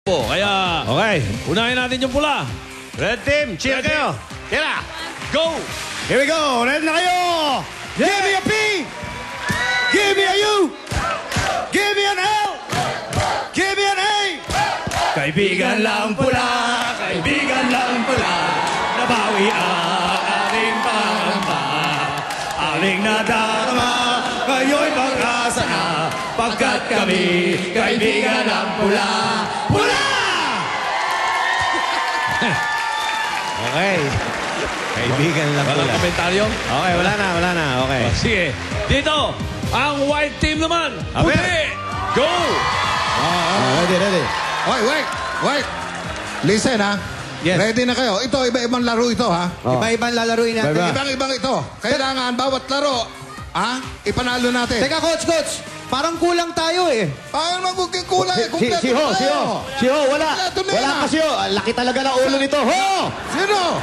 Kaya, Okay. unahin natin yung pula. Red team, cheer kayo. Tira. Go! Here we go. Ready na kayo. Give me a P. Give me a U. Give me an L. Give me an A. Kaibigan lang pula. Kaibigan lang pula. Nabawi ang ating pangamba. Aling nadarama. Ngayon pag-asa na. Pagkat kami kaibigan lang pula. Pula! Okay. Kaibigan lang pula. Walang komentaryo? Okay, wala na. Okay. Sige. Dito, ang white team naman. Okay. Puti. Go! Ready. Wait. Listen, ha? Yes. Ready na kayo. Ito, iba-ibang laro ito, ha? Iba-ibang lalaruin natin. Ibang-ibang ito. Kailangan bawat laro, ipanalo natin. Teka, coach. Parang kulang tayo eh. Paano magiging kulay? Si Ho, wala. Wala kasi Ho. Laki talaga ng ulo nito. Ho! Sino?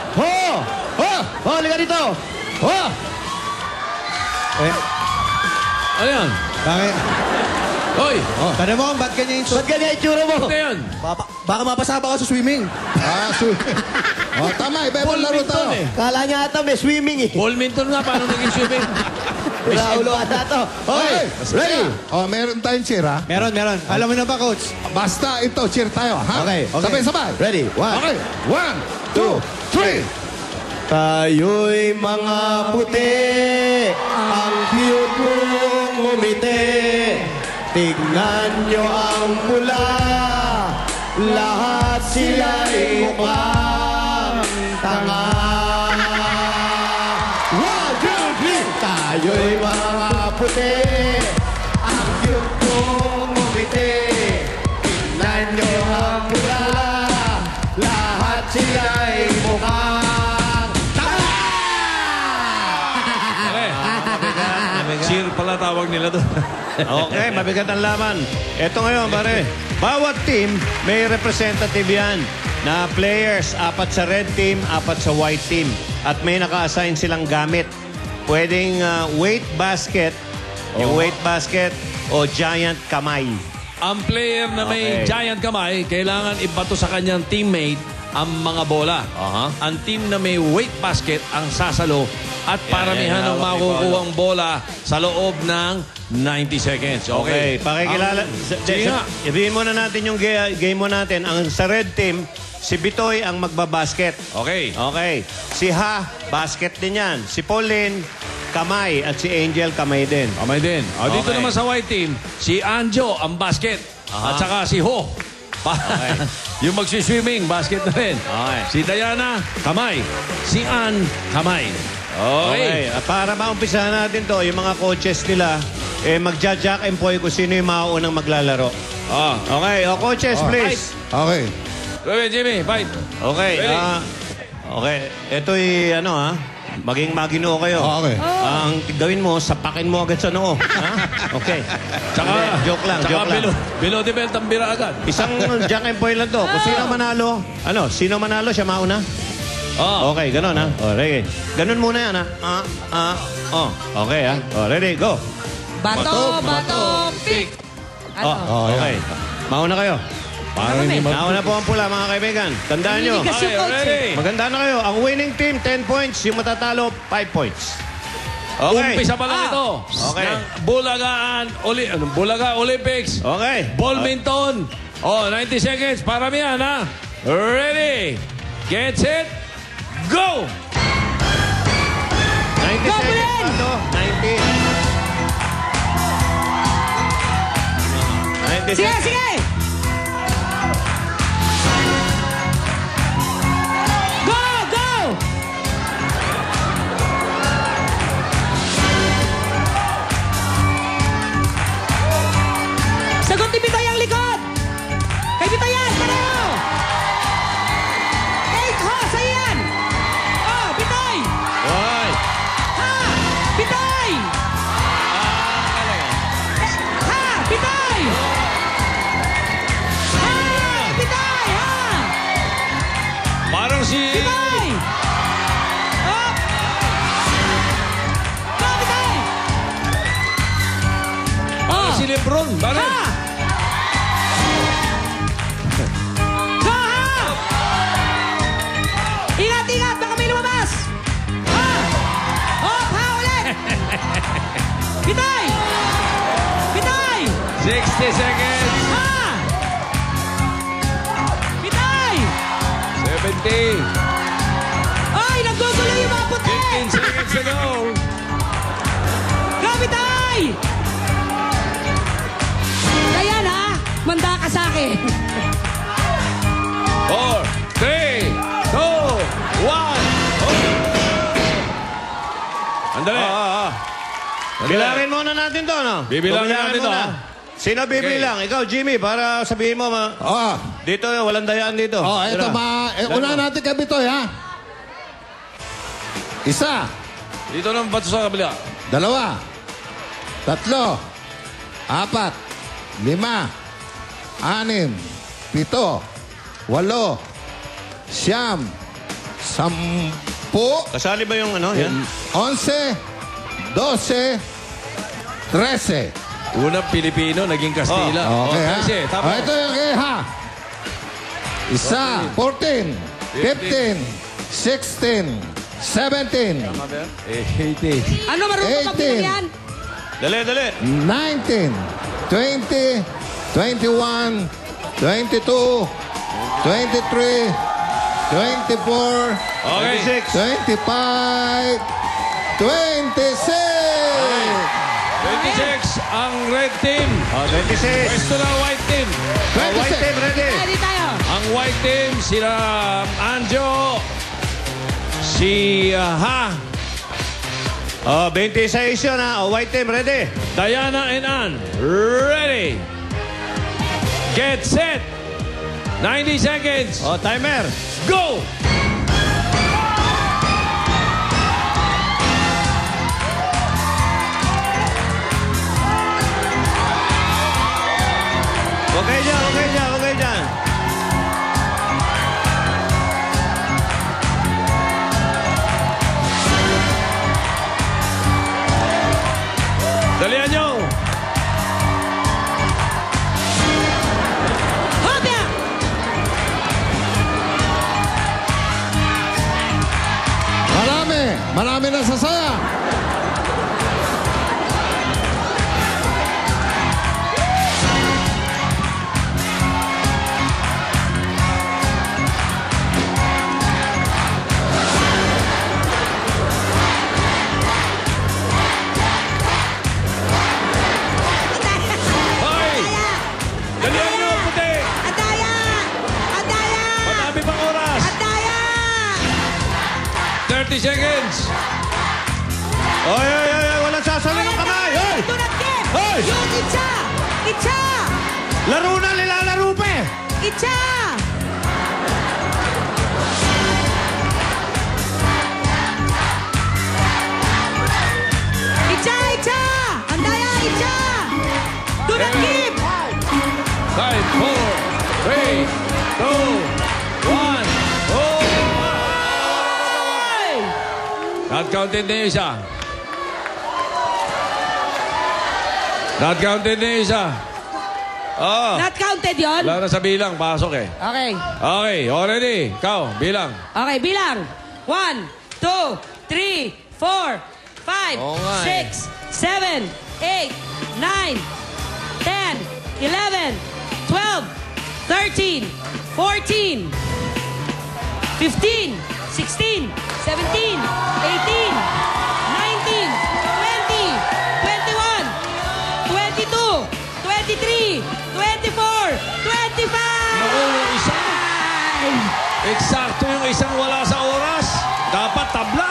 Ho, liga dito. Ho! Ano yan? Bakit? Hoy! Tanda mo, ba't ganyan yung itsura mo? Ano yan? Baka mapasama ka sa swimming. Tama. Iba-ibang laro tayo. Kala niya ata may swimming eh. Badminton nga, paano naging swimming? Wala ulo ata to. Okay, ready? Meron tayong cheer, ha? Meron. Alam mo na ba, coach? Basta ito, cheer tayo, ha? Okay. Sabay-sabay. Ready? Okay. 1, 2, 3. Tayo'y mga puti, ang cute mong ngumiti. Tignan nyo ang pula, lahat sila'y mukhang tanga. 1, 2, 3. Tayo'y mga puti, ang cute mong ngumiti. Tignan nyo ang pula, lahat sila'y mukhang tanga. Cheer pala tawag nila doon. Okay, mabigat ang laban. Ito ngayon, pare. Bawat team, may representative yan na players. 4 sa red team, 4 sa white team. At may naka-assign silang gamit. Pwedeng weight basket, yung weight basket, o giant kamay. Ang player na may Okay. giant kamay, kailangan ibato sa kanyang teammate ang mga bola. Ang team na may weight basket ang sasalo at paramihan yan, ang hawak ni makukuhang bola sa loob ng 90 seconds. Okay, pakikilala. Sige nga. Ibihin muna natin yung game mo natin. Ang sa red team, si Bitoy ang magbabasket. Okay. Okay. Si Ha, basket din yan. Si Pauline, kamay. At si Angel, kamay din. Kamay din. Dito Okay. naman sa white team, si Anjo ang basket. At saka si Ho. Okay. Yung magsiswimming, basket na rin. Okay. Si Diana, kamay. Si Ann, kamay. Okay. At para maumpisahan natin to, yung mga coaches nila, magja-jack and poy kung sino yung mauunang maglalaro. Okay. Coaches, please. Okay. Go ahead, Jimmy. Fight. Okay. Ready? Okay. Ito'y maging maginoo kayo. Okay. Ang gawin mo, sapakin mo agad sa noo. Ha? Okay. Tsaka, Hindi, joke lang. below the belt ang bira agad. Isang jack and poy lang to. Kung sino manalo, sino manalo, siya mauna. Okay, ganun ha. Ready. Ganun muna yan ha. Okay ha. Ready, go. Bato, pick. Okay. Mauna kayo. Nauna po ang pula, mga kaibigan. Tandaan nyo. Okay, ready. Maganda na kayo. Ang winning team, 10 points. Yung matatalo, 5 points. Okay. Umpisa pa lang ito. Okay. Ng Bulaga Olympics. Okay. Badminton. 90 seconds. Paramihan, ha? Ready. Get set. Go! 90 seconds pa to. 90. 90 seconds. Sige! Go! Sagot ni Bitoy ang likod! Kay Bitoy yan! Pareho! Ho! Sa'yo yan! Bitoy! Hoy. Bitoy! Bitoy! Bitoy! Parang si... Bitoy! Go, Bitoy! Parang si Lebron. Bakit? 60 seconds. Ha! Bitay! 70. Ay, naggugulo yung mga puti! 15 seconds to go. Go, Bitay! Ayan, ha? Manda ka sa akin. 4, 3, 2, 1. Andali. Bilangin muna natin to, no? Bibilangin natin to, muna. ha? Sino bibilang? Ikaw, Jimmy, para sabihin mo, Oh, dito, walang dayaan dito. ito una natin kay Bitoy, ha? Isa, Dito naman bato sa kabila. 2, 3, 4, 5, 6, 7, 8, 9, 10, Kasali ba yung ano? Yan? 11, 12, 13. Unang Pilipino, naging Kastila. Okay, ha? 13, tama. Ito yung ha. Isa, 14, 15, 16, 17, 80. Ano, marunong ka 18. yan? Dali, dali. 19, 20, 21, 22, 23, 24, Okay. 25, 26. 26 ang red team. 26. Pwesto na ang white team. White team, ready. Ready tayo. Ang white team, sila Anjo, si Ha, 26 yun, ha? White team, ready. Diana and Ann. Ready. Get set. 90 seconds. Timer. Go! Okay dyan, okay dyan, okay dyan. Dalihan nyo. Hopya! Marami na sasaya. Hoy! Dalihan nyo, puti. Adaya! Adaya! Madami pang oras. Adaya! 30 seconds. Oy, oy, oy, oy, walang sasalo ng kamay. Oy! Do not give! Hoy! Yung itcha! Itcha! Laro na, nilalaro pa eh. Itcha! Itcha! Itcha! Andaya! Itcha! Do not give! 5, 4, 3, 2, 1. Not counted na yung isa. Not counted na yung isa. Oh. Not counted yon? Wala na sa bilang. Pasok eh. Okay. Okay. Already. Ikaw. Bilang. Okay, bilang. 1, 2, 3, 4, 5, Oo nga eh. 6, 7, 8, 9, 10, 11, 12, 13, 14, 15, 16, 17, 18, 19, 20, 21, 22, 23, 24, 25! Naku, yung isa. Eksakto yung isang wala sa oras. Dapat tabla.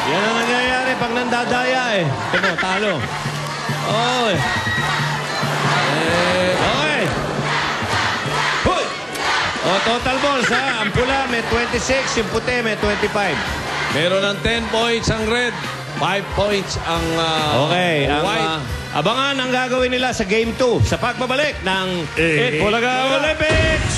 Yan ang nangyayari pag nandadaya eh. Ito, talo. Oy. Okay. Hoy! Total balls ha. Ang pula may 26, yung puti may 25. Meron ng 10 points ang red. 5 points ang Okay, ang white. abangan ang gagawin nila sa Game 2 sa pagbabalik ng It Bulaga Olympics!